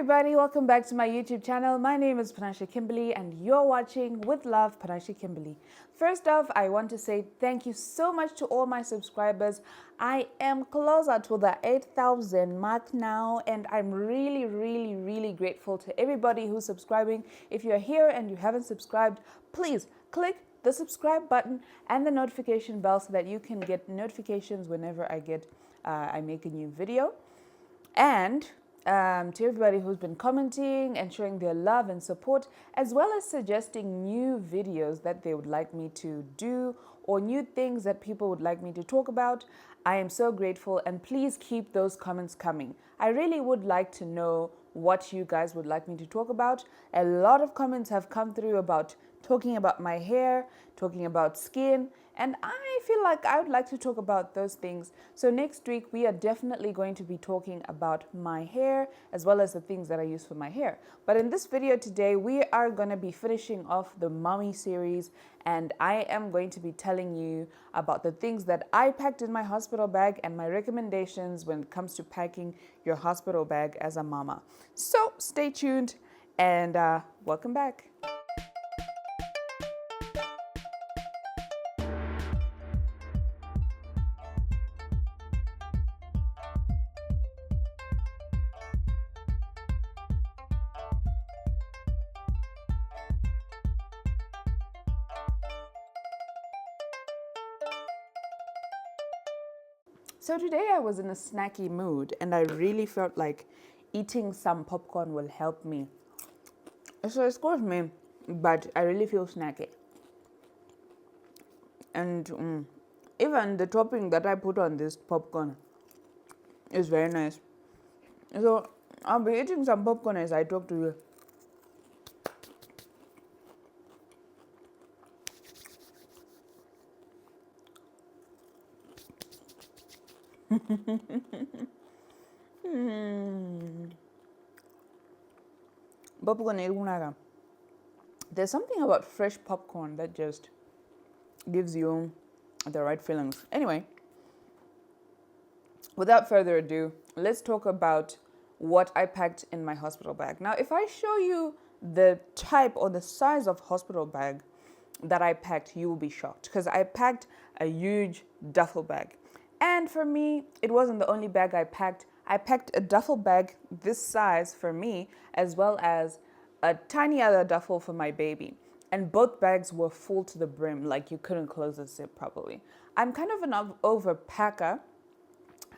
everybody, welcome back to my YouTube channel. My name is Panashe Kimberley and you're watching With Love Panashe Kimberley. First off, I want to say thank you so much to all my subscribers. I am closer to the 8,000 mark now and I'm really grateful to everybody who's subscribing. If you're here and you haven't subscribed, please click the subscribe button and the notification bell so that you can get notifications whenever I make a new video. And to everybody who's been commenting and showing their love and support, as well as suggesting new videos that they would like me to do or new things that people would like me to talk about, I am so grateful, and please keep those comments coming. I really would like to know what you guys would like me to talk about. A lot of comments have come through about talking about my hair, talking about skin, and I feel like I would like to talk about those things. So next week, we are definitely going to be talking about my hair as well as the things that I use for my hair. But in this video today, we are going to be finishing off the mommy series, and I am going to be telling you about the things that I packed in my hospital bag and my recommendations when it comes to packing your hospital bag as a mama. So stay tuned and welcome back. So today I was in a snacky mood and I really felt like eating some popcorn will help me. So excuse me, but I really feel snacky. And even the topping that I put on this popcorn is very nice. So I'll be eating some popcorn as I talk to you. Popcorn. There's something about fresh popcorn that just gives you the right feelings. Anyway, without further ado, let's talk about what I packed in my hospital bag. Now, if I show you the type or the size of hospital bag that I packed, you will be shocked because I packed a huge duffel bag. And for me, it wasn't the only bag I packed. I packed a duffel bag this size for me, as well as a tiny other duffel for my baby. And both bags were full to the brim, like you couldn't close the zip properly. I'm kind of an overpacker.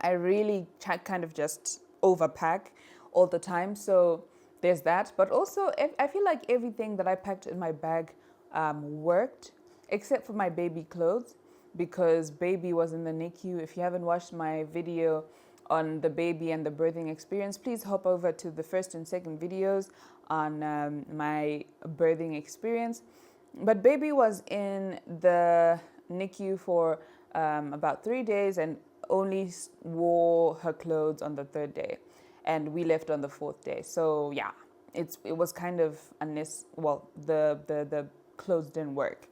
I really kind of just overpack all the time. So there's that. But also, I feel like everything that I packed in my bag worked, except for my baby clothes, because baby was in the NICU. If you haven't watched my video on the baby and the birthing experience, please hop over to the first and second videos on my birthing experience. But baby was in the NICU for about 3 days and only wore her clothes on the third day, and we left on the fourth day. So yeah, it was kind of the clothes didn't work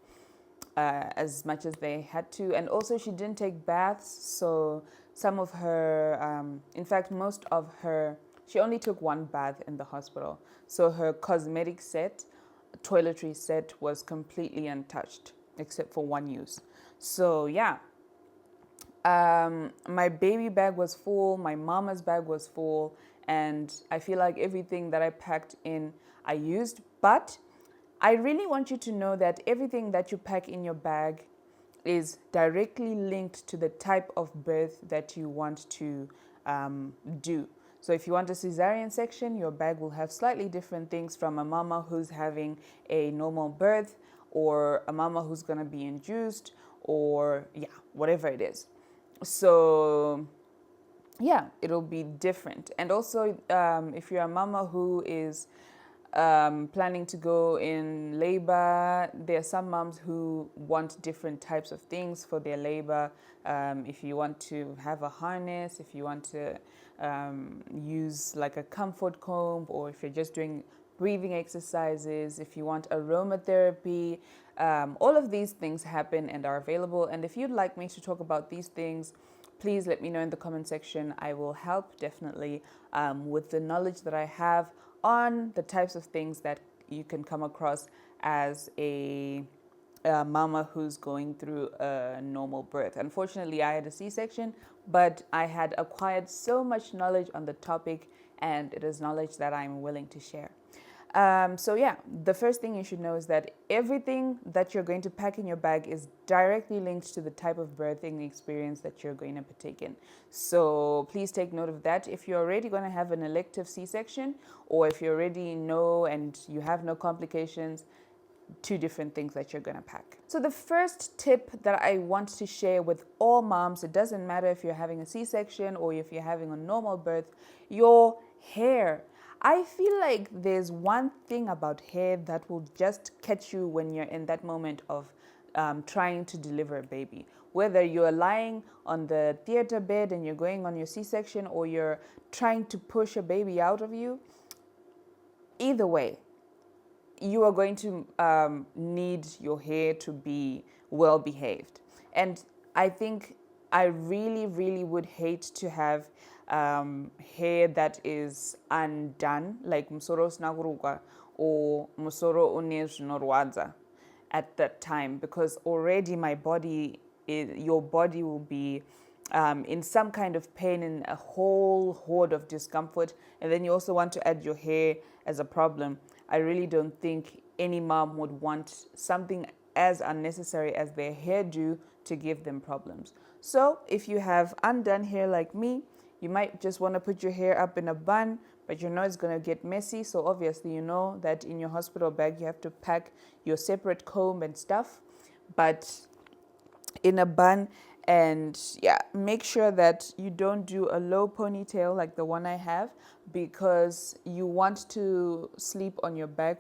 as much as they had to, and also she didn't take baths, so some of her in fact most of her, she only took one bath in the hospital, so her cosmetic set, toiletry set, was completely untouched except for one use. So yeah, my baby bag was full, my mama's bag was full, and I feel like everything that I packed in I used. But I really want you to know that everything that you pack in your bag is directly linked to the type of birth that you want to do. So if you want a cesarean section, your bag will have slightly different things from a mama who's having a normal birth, or a mama who's going to be induced, or yeah, whatever it is. So yeah, it'll be different. And also, if you're a mama who is planning to go in labor, there are some moms who want different types of things for their labor. If you want to have a harness, if you want to use like a comfort comb, or if you're just doing breathing exercises, if you want aromatherapy, all of these things happen and are available. And if you'd like me to talk about these things please let me know in the comment section. I will help definitely with the knowledge that I have on the types of things that you can come across as a mama who's going through a normal birth. Unfortunately, I had a C-section, but I had acquired so much knowledge on the topic, and it is knowledge that I'm willing to share. So yeah, the first thing you should know is that everything that you're going to pack in your bag is directly linked to the type of birthing experience that you're going to partake in. So please take note of that. If you're already going to have an elective C-section, or if you already know and you have no complications, two different things that you're going to pack. So the first tip that I want to share with all moms, it doesn't matter if you're having a C-section or if you're having a normal birth, your hair. I feel like there's one thing about hair that will just catch you when you're in that moment of trying to deliver a baby. Whether you're lying on the theater bed and you're going on your C-section, or you're trying to push a baby out of you, either way, you are going to need your hair to be well behaved. And I think I really, really would hate to have hair that is undone, like musoro snaguruka or musoro unes norwadza at that time, because already my body, your body will be in some kind of pain and a whole horde of discomfort. And then you also want to add your hair as a problem. I really don't think any mom would want something as unnecessary as their hairdo to give them problems. So if you have undone hair like me, you might just want to put your hair up in a bun, but you know it's going to get messy. So obviously you know that in your hospital bag you have to pack your separate comb and stuff, but in a bun. And yeah, make sure that you don't do a low ponytail like the one I have, because you want to sleep on your back.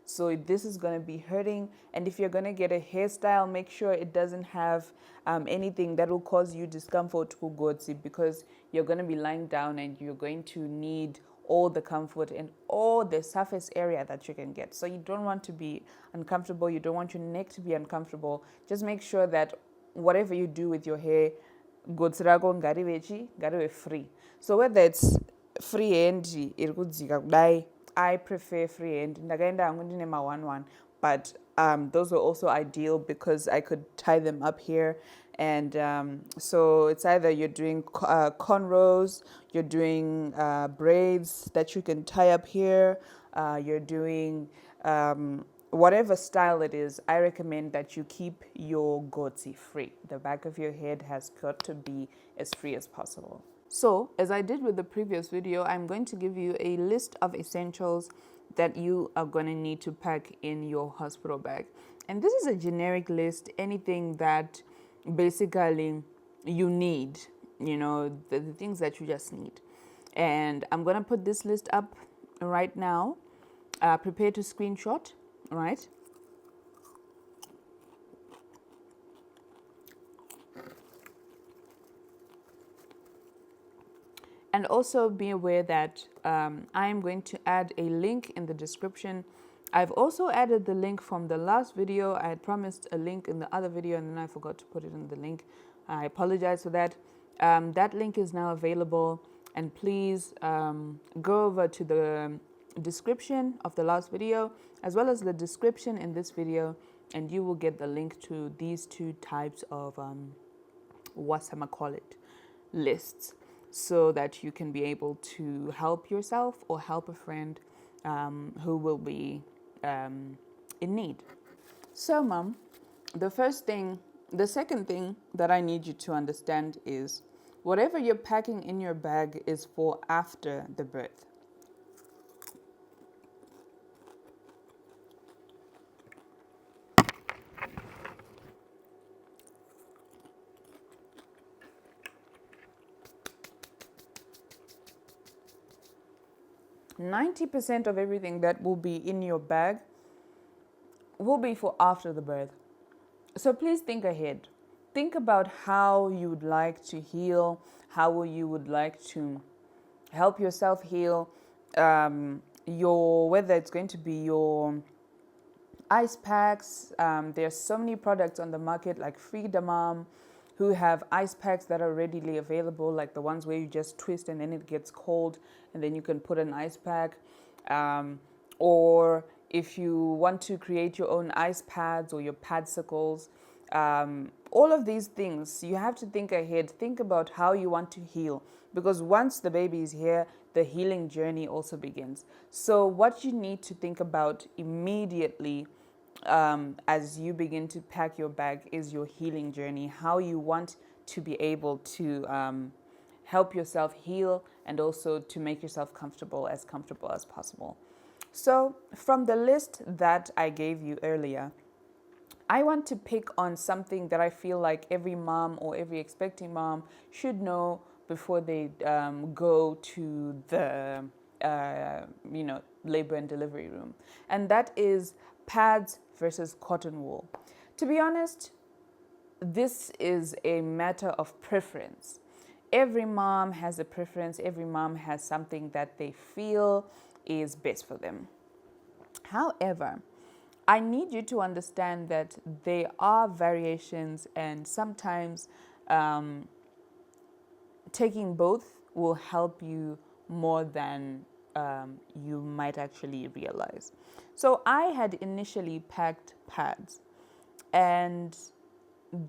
So this is going to be hurting. And if you're going to get a hairstyle, make sure it doesn't have anything that will cause you discomfort, because you're going to be lying down and you're going to need all the comfort and all the surface area that you can get. So you don't want to be uncomfortable. You don't want your neck to be uncomfortable. Just make sure that whatever you do with your hair, ngariwe free. So whether it's free hand, I prefer free hand. Ndakaenda hangu ndine ma 1-1, but those were also ideal because I could tie them up here. And so it's either you're doing cornrows, you're doing braids that you can tie up here, you're doing whatever style it is. I recommend that you keep your gotsi free. The back of your head has got to be as free as possible. So, as I did with the previous video, I'm going to give you a list of essentials that you are going to need to pack in your hospital bag. And this is a generic list, anything that basically you need, the things that you just need. And I'm going to put this list up right now. Prepare to screenshot, right? And also be aware that I am going to add a link in the description. I've also added the link from the last video. I had promised a link in the other video and then I forgot to put it in the link. I apologize for that. That link is now available, and please go over to the description of the last video as well as the description in this video, and you will get the link to these two types of lists, so that you can be able to help yourself or help a friend who will be in need. So, Mom, the second thing that I need you to understand is whatever you're packing in your bag is for after the birth. %90 of everything that will be in your bag will be for after the birth. So please think ahead. Think about how you would like to heal, how you would like to help yourself heal, whether it's going to be your ice packs. There's so many products on the market like Freedom, who have ice packs that are readily available, like the ones where you just twist and then it gets cold and then you can put an ice pack. Or if you want to create your own ice pads or your padsicles, all of these things, you have to think ahead. Think about how you want to heal, because once the baby is here, the healing journey also begins. So what you need to think about immediately as you begin to pack your bag is your healing journey, how you want to be able to help yourself heal and also to make yourself comfortable as possible. So from the list that I gave you earlier, I want to pick on something that I feel like every mom or every expecting mom should know before they go to the labor and delivery room, and that is pads versus cotton wool. To be honest, this is a matter of preference. Every mom has a preference. Every mom has something that they feel is best for them. However, I need you to understand that there are variations, and sometimes taking both will help you more than you might actually realize. So I had initially packed pads, and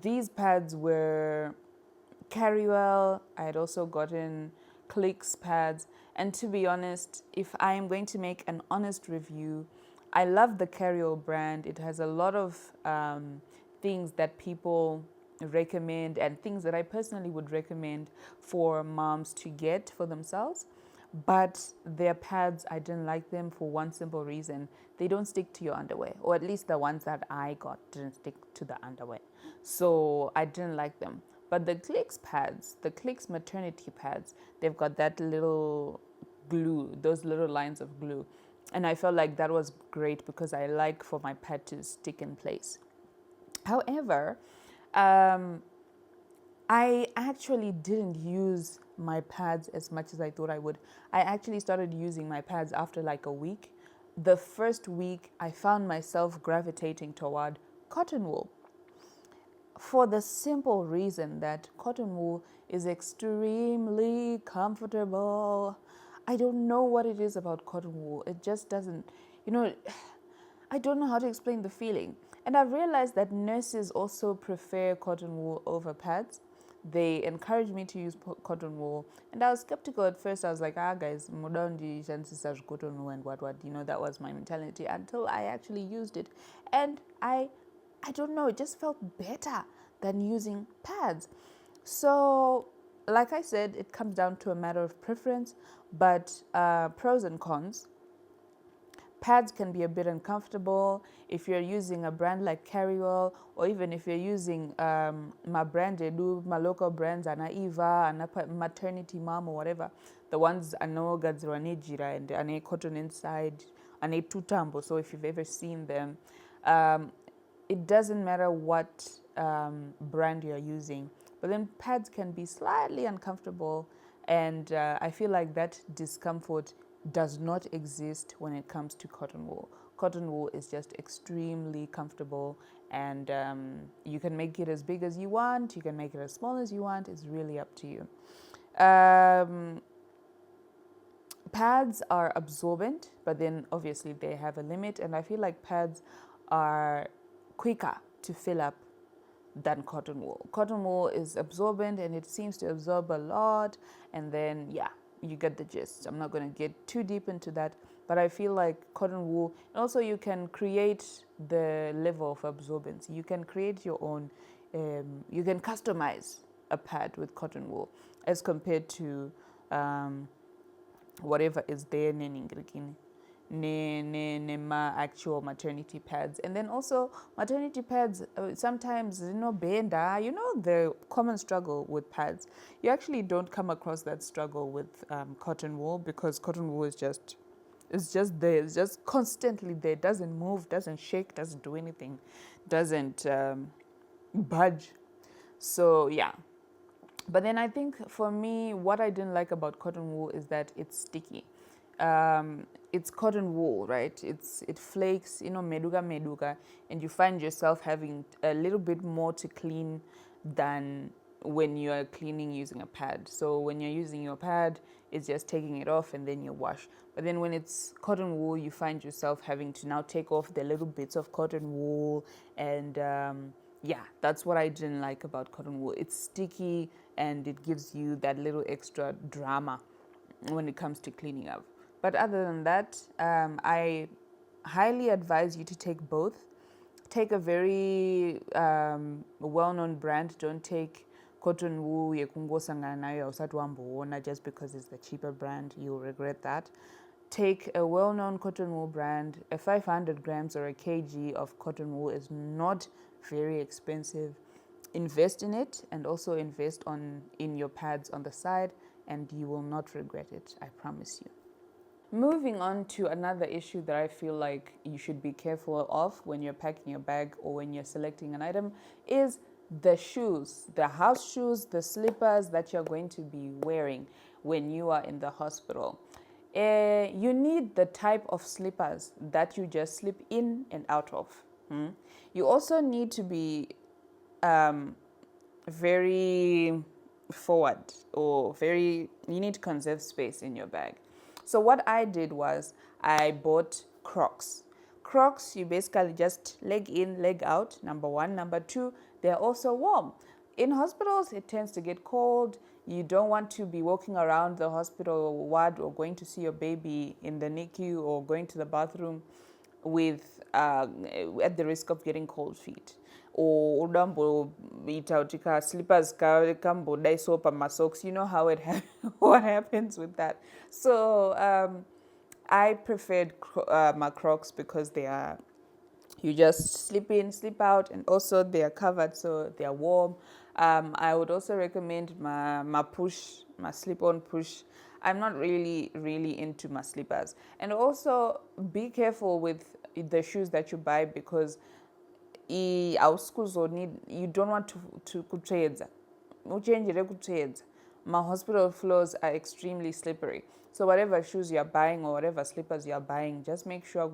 these pads were Carrywell. I had also gotten coulkd pads, and to be honest, if I am going to make an honest review, I love the Carrywell brand. It has a lot of things that people recommend and things that I personally would recommend for moms to get for themselves. But their pads, I didn't like them for one simple reason. They don't stick to your underwear, or at least the ones that I got didn't stick to the underwear. So I didn't like them. But the coulkd pads, the coulkd maternity pads, they've got that little glue, those little lines of glue. And I felt like that was great because I like for my pad to stick in place. However, I actually didn't use my pads as much as I thought I would. I actually started using my pads after like a week. The first week, I found myself gravitating toward cotton wool, for the simple reason that cotton wool is extremely comfortable. I don't know what it is about cotton wool. It just doesn't, I don't know how to explain the feeling. And I've realized that nurses also prefer cotton wool over pads. They encouraged me to use cotton wool, and I was skeptical at first. I was like, guys, modern chances cotton wool and what, that was my mentality until I actually used it. And I don't know, it just felt better than using pads. So, like I said, it comes down to a matter of preference, but pros and cons. Pads can be a bit uncomfortable if you're using a brand like Carrywell, or even if you're using my local brands, Ana Eva, Ana Maternity Mom, or whatever. The ones I know gadzirwa nejira and ane cotton inside, ane tutambo. So if you've ever seen them, it doesn't matter what brand you're using. But then pads can be slightly uncomfortable, and I feel like that discomfort does not exist when it comes to cotton wool. Cotton wool is just extremely comfortable, and you can make it as big as you want, you can make it as small as you want. It's really up to you. Pads are absorbent, but then obviously they have a limit, and I feel like pads are quicker to fill up than cotton wool. Cotton wool is absorbent and it seems to absorb a lot, and then you get the gist. I'm not going to get too deep into that, but I feel like cotton wool, and also you can create the level of absorbance. You can create your own, you can customize a pad with cotton wool as compared to whatever is there ma actual maternity pads. And then also maternity pads sometimes benda, the common struggle with pads. You actually don't come across that struggle with cotton wool, because cotton wool is just there. It's just constantly there. It doesn't move, doesn't shake, doesn't do anything, doesn't budge. So but then I think for me, what I didn't like about cotton wool is that it's sticky. It's cotton wool, right? It flakes, meduga, and you find yourself having a little bit more to clean than when you're cleaning using a pad. So when you're using your pad, it's just taking it off and then you wash. But then when it's cotton wool, you find yourself having to now take off the little bits of cotton wool. And yeah, that's what I didn't like about cotton wool. It's sticky and it gives you that little extra drama when it comes to cleaning up. But other than that, I highly advise you to take both. Take a very well-known brand. Don't take cotton wool yekungosangana nayo awusati wamboona just because it's the cheaper brand. You'll regret that. Take a well-known cotton wool brand. A 500 grams or a kg of cotton wool is not very expensive. Invest in it and also invest in your pads on the side, and you will not regret it, I promise you. Moving on to another issue that I feel like you should be careful of when you're packing your bag or when you're selecting an item is the shoes, the house shoes, the slippers that you're going to be wearing when you are in the hospital. You need the type of slippers that you just slip in and out of. You also need to be very forward you need to conserve space in your bag. So what I did was I bought Crocs. Crocs, you basically just leg in, leg out, number one. Number two, they're also warm. In hospitals, it tends to get cold. You don't want to be walking around the hospital ward or going to see your baby in the NICU or going to the bathroom with at the risk of getting cold feet. Or slippers my socks. You know how what happens with that. So I preferred my Crocs because you just slip in, slip out, and also they are covered, so they are warm. I would also recommend my slip-on push. I'm not really into my slippers. And also be careful with the shoes that you buy because our schools you don't want to kutsvedza. Uchenjere kutsvedza. My hospital floors are extremely slippery. So whatever shoes you're buying or whatever slippers you're buying, just make sure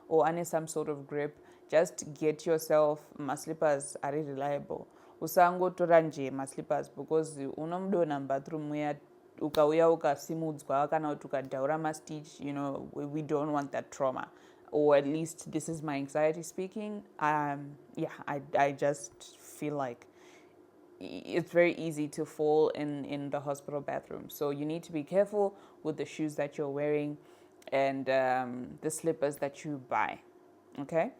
or any some sort of grip. Just get yourself my slippers are reliable. Usangotora nje my slippers because unomdona bathroom where ukauya ukasimudzwa kana kuti ukadhaura mastitch, we don't want that trauma. Or at least this is my anxiety speaking. I just feel like it's very easy to fall in the hospital bathroom. So you need to be careful with the shoes that you're wearing and the slippers that you buy. Okay?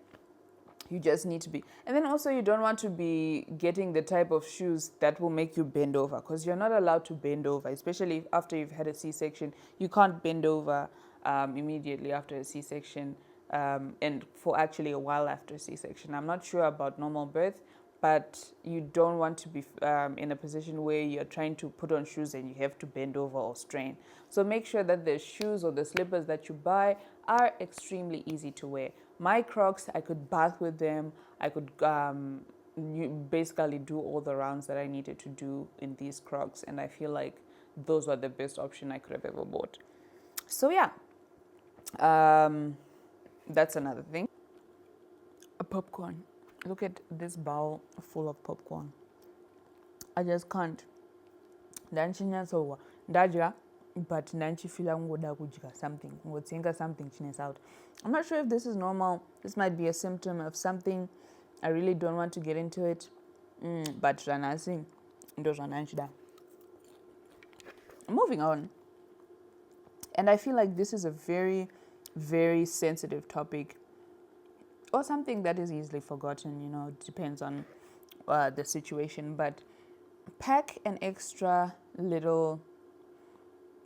You just need to be. And then also you don't want to be getting the type of shoes that will make you bend over because you're not allowed to bend over, especially after you've had a C-section. You can't bend over immediately after a C-section and for actually a while after a C-section. I'm not sure about normal birth, but you don't want to be in a position where you're trying to put on shoes and you have to bend over or strain. So make sure that the shoes or the slippers that you buy are extremely easy to wear. My Crocs, I could bath with them. I could basically do all the rounds that I needed to do in these Crocs, and I feel like those were the best option I could have ever bought. So yeah, that's another thing. A popcorn. Look at this bowl full of popcorn. I just can't. Ndaja, but feel something. Something out. I'm not sure if this is normal. This might be a symptom of something. I really don't want to get into it. But moving on. And I feel like this is a very, very sensitive topic. Or something that is easily forgotten, it depends on the situation. But pack an extra little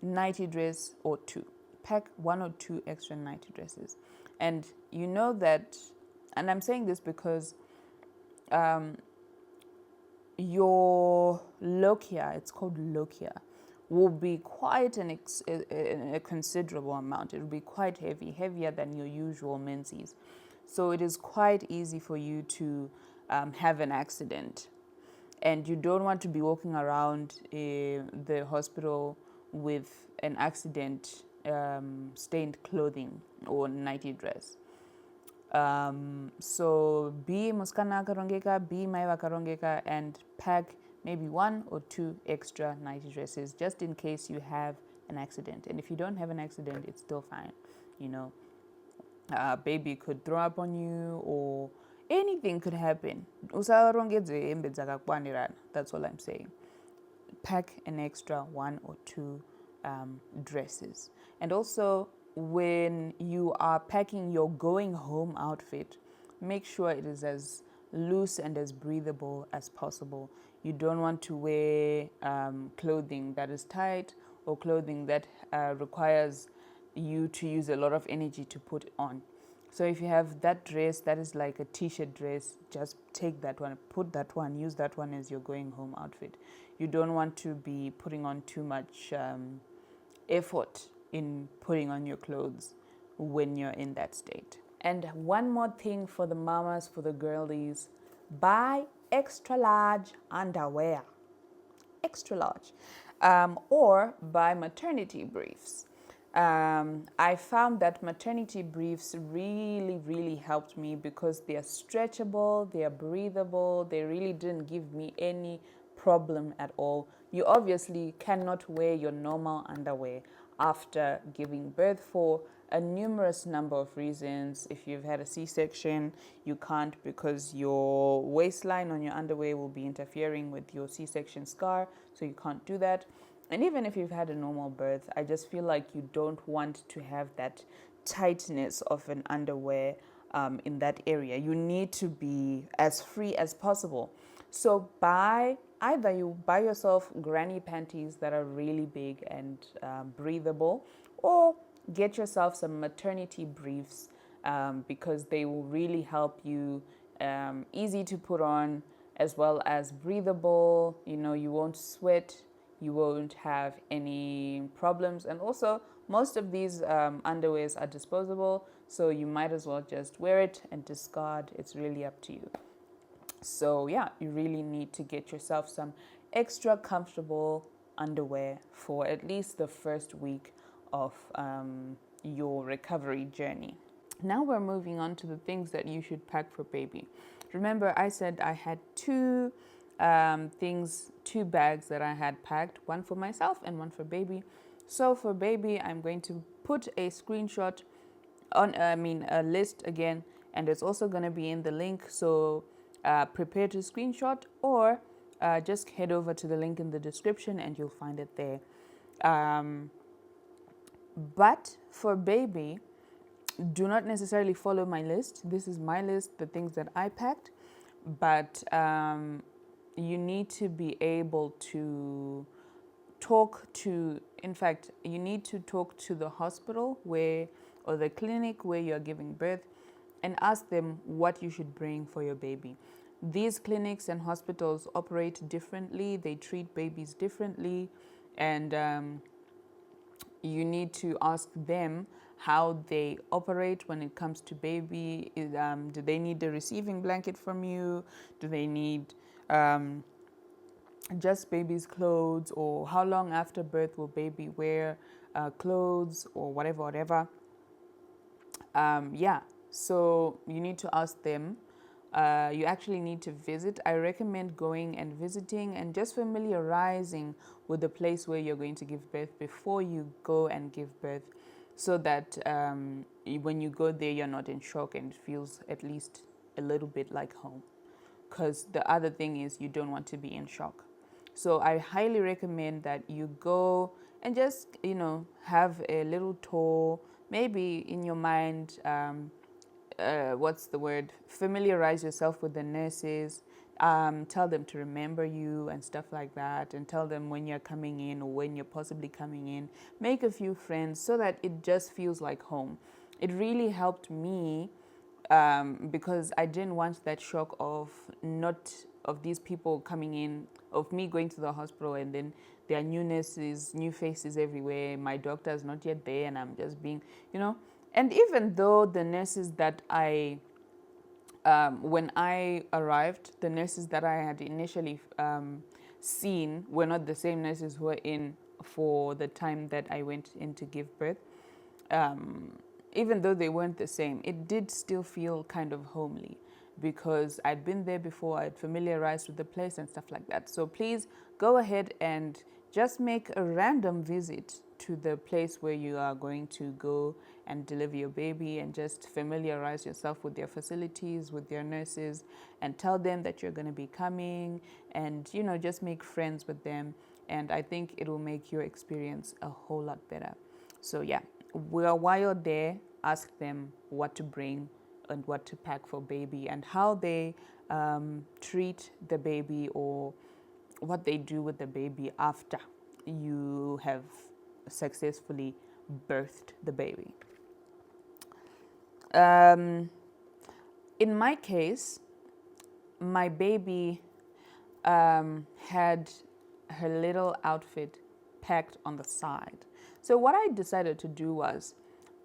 nighty dress or two. Pack 1 or 2 extra nighty dresses. And you know that, and I'm saying this because your lochia, it's called lochia, will be quite a considerable amount. It will be quite heavy, heavier than your usual menses. So it is quite easy for you to have an accident. And you don't want to be walking around the hospital with an accident stained clothing or nighty dress. So be muskana karongeka, be maiva karongeka, and pack maybe 1 or 2 extra night dresses just in case you have an accident. And if you don't have an accident, it's still fine. You know, baby could throw up on you or anything could happen. That's all I'm saying. Pack an extra 1 or 2 dresses. And also, when you are packing your going home outfit, make sure it is as loose and as breathable as possible. You don't want to wear clothing that is tight or clothing that requires you to use a lot of energy to put on. So if you have that dress that is like a t-shirt dress, just take that one, put that one, use that one as your going home outfit. You don't want to be putting on too much effort in putting on your clothes when you're in that state. And one more thing for the mamas, for the girlies, buy extra large underwear. Extra large. Or buy maternity briefs. I found that maternity briefs really helped me because they are stretchable, they are breathable, they really didn't give me any problem at all. You obviously cannot wear your normal underwear after giving birth for a numerous number of reasons. If you've had a C-section, you can't because your waistline on your underwear will be interfering with your C-section scar, so you can't do that. And even if you've had a normal birth, I just feel like you don't want to have that tightness of an underwear in that area. You need to be as free as possible. So either you buy yourself granny panties that are really big and breathable, or get yourself some maternity briefs because they will really help you, easy to put on as well as breathable. You know, you won't sweat, you won't have any problems. And also, most of these underwears are disposable, so you might as well just wear it and discard. It's really up to you. So yeah, you really need to get yourself some extra comfortable underwear for at least the first week of your recovery journey. Now we're moving on to the things that you should pack for baby. Remember, I said I had two bags that I had packed, one for myself and one for baby. So for baby, I'm going to put a screenshot on, a list again, and it's also going to be in the link. So prepare to screenshot, or just head over to the link in the description and you'll find it there. But for baby, do not necessarily follow my list. This is my list, the things that I packed. But you need to be able to you need to talk to the hospital or the clinic where you're giving birth and ask them what you should bring for your baby. These clinics and hospitals operate differently. They treat babies differently. And you need to ask them how they operate when it comes to baby. Do they need the receiving blanket from you? Do they need just baby's clothes? Or how long after birth will baby wear clothes or whatever? So you need to ask them. You actually need to visit. I recommend going and visiting and just familiarizing with the place where you're going to give birth before you go and give birth, so that when you go there, you're not in shock and it feels at least a little bit like home. Because the other thing is you don't want to be in shock. So I highly recommend that you go and just, have a little tour, maybe in your mind, familiarize yourself with the nurses, tell them to remember you and stuff like that, and tell them when you're coming in or when you're possibly coming in. Make a few friends so that it just feels like home. It really helped me because I didn't want that shock of these people coming in, of me going to the hospital and then there are new nurses, new faces everywhere. My doctor's not yet there and I'm just being, And even though the nurses that when I arrived, the nurses that I had initially seen were not the same nurses who were in for the time that I went in to give birth. even though they weren't the same, it did still feel kind of homely because I'd been there before, I'd familiarized with the place and stuff like that. So please go ahead and just make a random visit to the place where you are going to go and deliver your baby, and just familiarize yourself with their facilities, with their nurses, and tell them that you're going to be coming, and just make friends with them. And I think it will make your experience a whole lot better. So yeah, while you're there, ask them what to bring and what to pack for baby, and how they treat the baby, or what they do with the baby after you have successfully birthed the baby. In my case, my baby had her little outfit packed on the side. So what I decided to do was,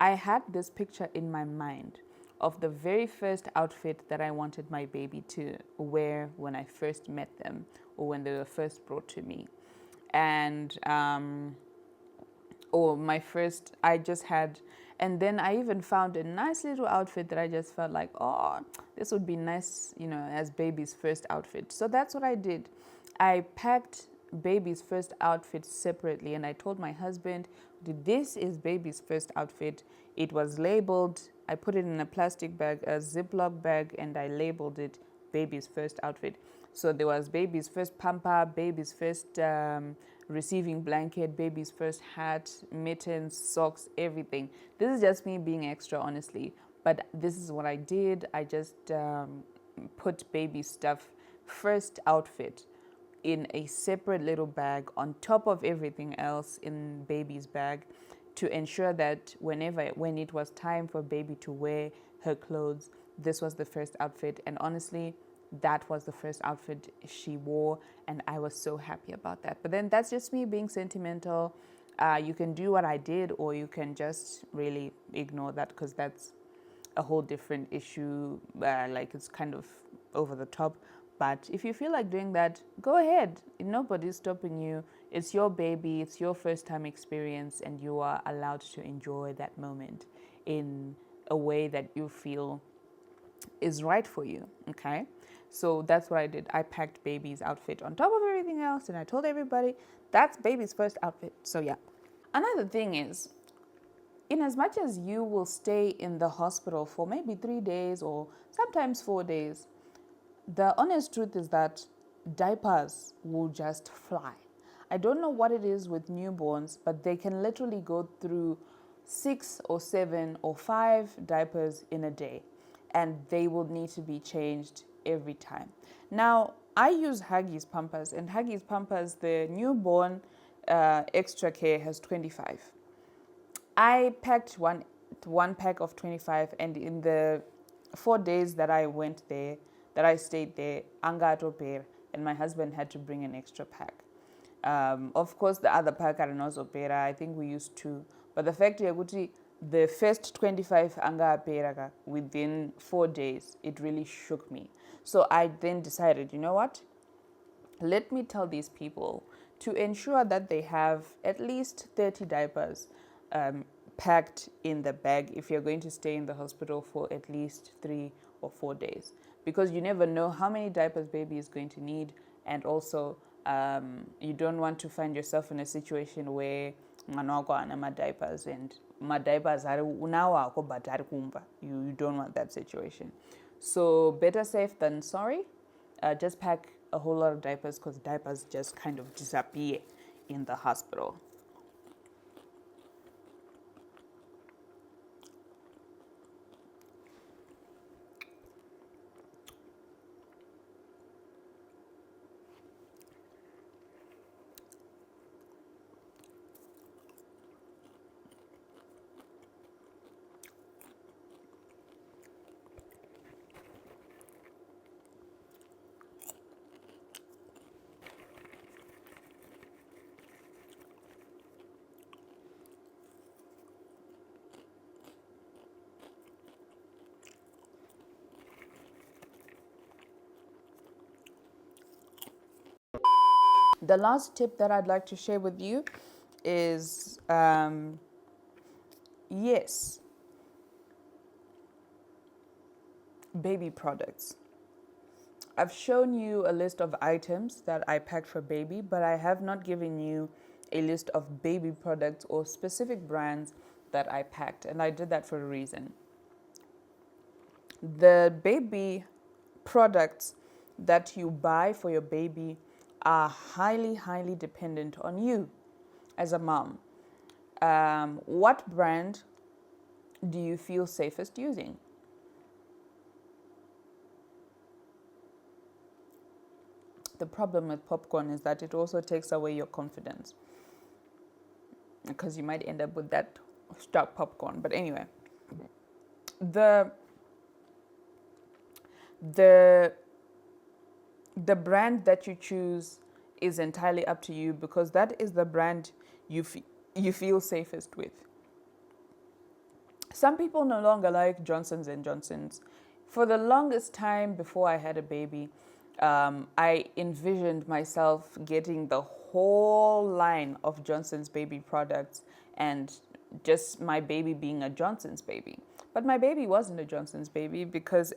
I had this picture in my mind of the very first outfit that I wanted my baby to wear when I first met them, or when they were first brought to me. And and then I even found a nice little outfit that I just felt like, oh, this would be nice, as baby's first outfit. So that's what I did. I packed baby's first outfit separately, and I told my husband, this is baby's first outfit. It was labeled, I put it in a plastic bag, a Ziploc bag, and I labeled it baby's first outfit. So there was baby's first pamper, baby's first receiving blanket, baby's first hat, mittens, socks, everything. This is just me being extra, honestly. But this is what I did. I just put baby stuff, first outfit, in a separate little bag on top of everything else in baby's bag, to ensure that when it was time for baby to wear her clothes, this was the first outfit. And honestly, that was the first outfit she wore, and I was so happy about that. But then that's just me being sentimental. You can do what I did, or you can just really ignore that, because that's a whole different issue. Like, it's kind of over the top. But if you feel like doing that, go ahead. Nobody's stopping you. It's your baby, it's your first time experience, and you are allowed to enjoy that moment in a way that you feel is right for you, okay? So that's what I did. I packed baby's outfit on top of everything else, and I told everybody that's baby's first outfit. So yeah. Another thing is, in as much as you will stay in the hospital for maybe 3 days or sometimes 4 days, the honest truth is that diapers will just fly. I don't know what it is with newborns, but they can literally go through 6 or 7 or 5 diapers in a day, and they will need to be changed every time. Now, I use Huggies Pampers, and Huggies Pampers, the newborn extra care has 25. I packed one pack of 25, and in the 4 days that I stayed there, anga, and my husband had to bring an extra pack. Of course, the other pack are not opera. I think we used 2. But the fact is, the first 25 anga apera within 4 days, it really shook me. So I then decided, you know what? Let me tell these people to ensure that they have at least 30 diapers packed in the bag if you're going to stay in the hospital for at least 3 or 4 days. Because you never know how many diapers baby is going to need, and also you don't want to find yourself in a situation where my diapers and my diapers are now but you don't want that situation. So better safe than sorry. Just pack a whole lot of diapers, because diapers just kind of disappear in the hospital. The last tip that I'd like to share with you is yes, baby products. I've shown you a list of items that I packed for baby, but I have not given you a list of baby products or specific brands that I packed, and I did that for a reason. The baby products that you buy for your baby are highly dependent on you as a mom. What brand do you feel safest using? The problem with popcorn is that it also takes away your confidence, because you might end up with that stuck popcorn. But anyway, the brand that you choose is entirely up to you, because that is the brand you feel safest with. Some people no longer like Johnson's & Johnson's. For the longest time before I had a baby, I envisioned myself getting the whole line of Johnson's baby products and just my baby being a Johnson's baby. But my baby wasn't a Johnson's baby, because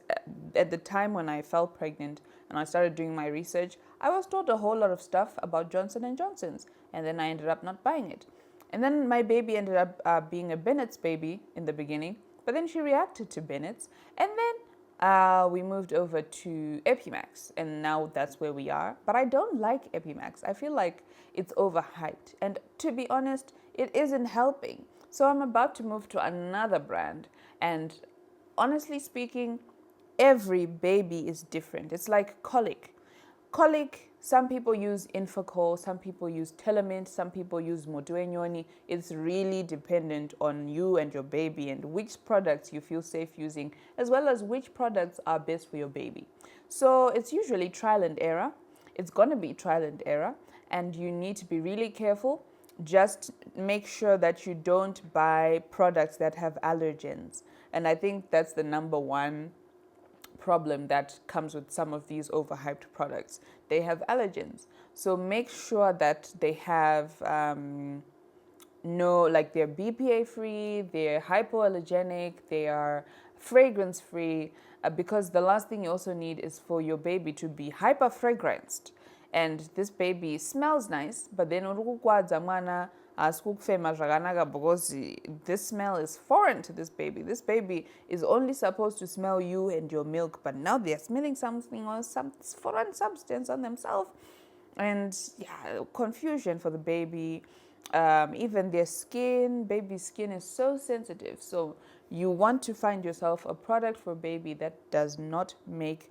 at the time when I fell pregnant and I started doing my research, I was taught a whole lot of stuff about Johnson & Johnson's, and then I ended up not buying it. And then my baby ended up being a Bennett's baby in the beginning, but then she reacted to Bennett's, and then we moved over to Epimax, and now that's where we are. But I don't like Epimax. I feel like it's overhyped, and to be honest, it isn't helping. So I'm about to move to another brand, and honestly speaking, every baby is different. It's like colic. Colic, some people use Infocol, some people use Telemint, some people use Moduenyoni. It's really dependent on you and your baby and which products you feel safe using, as well as which products are best for your baby. So it's usually trial and error. It's going to be trial and error, and you need to be really careful. Just make sure that you don't buy products that have allergens. And I think that's the number one problem that comes with some of these overhyped products. They have allergens. So make sure that they have they're BPA free, they're hypoallergenic, they are fragrance free, because the last thing you also need is for your baby to be hyper fragranced. And this baby smells nice, but then because this smell is foreign to this baby. This baby is only supposed to smell you and your milk, but now they're smelling something or some foreign substance on themselves. And yeah, confusion for the baby. Even their skin, baby's skin is so sensitive. So you want to find yourself a product for baby that does not make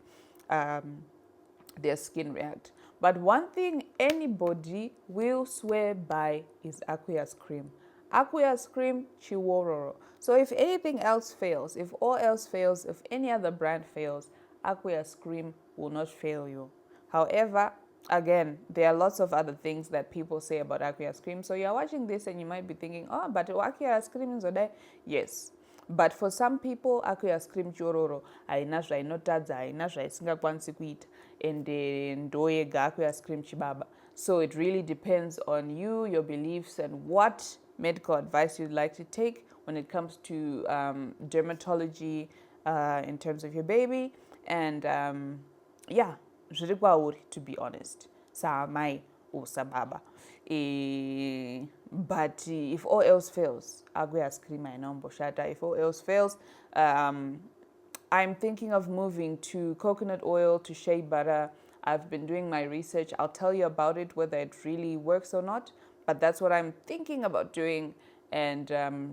their skin react. But one thing anybody will swear by is Aqueous cream. Aqueous cream, chiwororo. So if anything else fails, if all else fails, if any other brand fails, Aqueous cream will not fail you. However, again, there are lots of other things that people say about Aqueous cream. So you're watching this and you might be thinking, oh, but Aqueous cream is there. Yes. But for some people, Aqueous cream chiwororo haina zvainotadza, haina zvaisingakwanisi kuita, ende ndoyega Aqueous cream chibaba. So it really depends on you, your beliefs, and what medical advice you'd like to take when it comes to dermatology in terms of your baby. And yeah, to be honest, saamai or sababa. But if all else fails, Aqueous cream shata. If all else fails, I'm thinking of moving to coconut oil, to shea butter. I've been doing my research. I'll tell you about it, whether it really works or not. But that's what I'm thinking about doing, and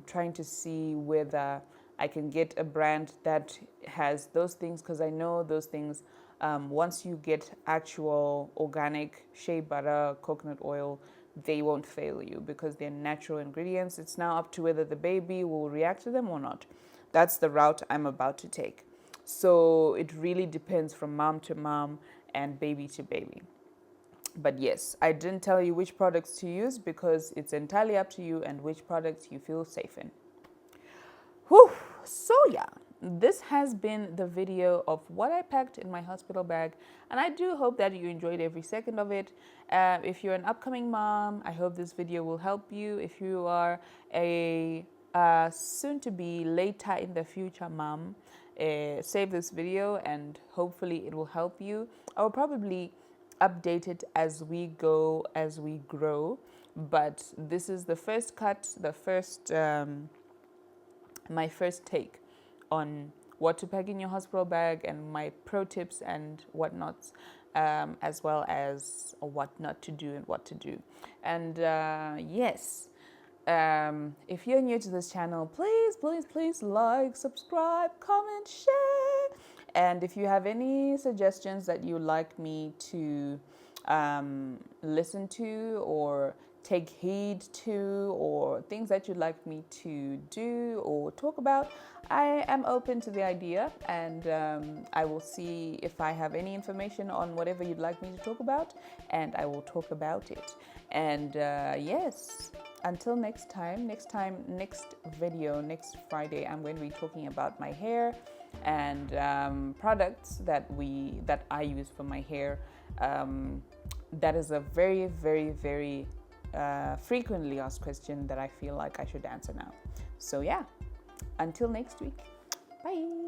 trying to see whether I can get a brand that has those things, because I know those things, once you get actual organic shea butter, coconut oil, they won't fail you because they're natural ingredients. It's now up to whether the baby will react to them or not. That's the route I'm about to take. So it really depends from mom to mom and baby to baby. But yes, I didn't tell you which products to use because it's entirely up to you and which products you feel safe in. Whew. So yeah, this has been the video of what I packed in my hospital bag, and I do hope that you enjoyed every second of it. If you're an upcoming mom, I hope this video will help you. If you are a soon to be later in the future mom save this video, and hopefully it will help you. I will probably update it as we go, as we grow, but this is the first cut, the first my first take on what to pack in your hospital bag and my pro tips and whatnots, as well as what not to do and what to do. And yes, if you're new to this channel, please like, subscribe, comment, share. And if you have any suggestions that you'd like me to listen to or take heed to, or things that you'd like me to do or talk about, I am open to the idea, and I will see if I have any information on whatever you'd like me to talk about, and I will talk about it. And yes, until next video, next Friday, I'm going to be talking about my hair and products that I use for my hair. That is a very frequently asked question that I feel like I should answer now. So yeah, until next week, bye.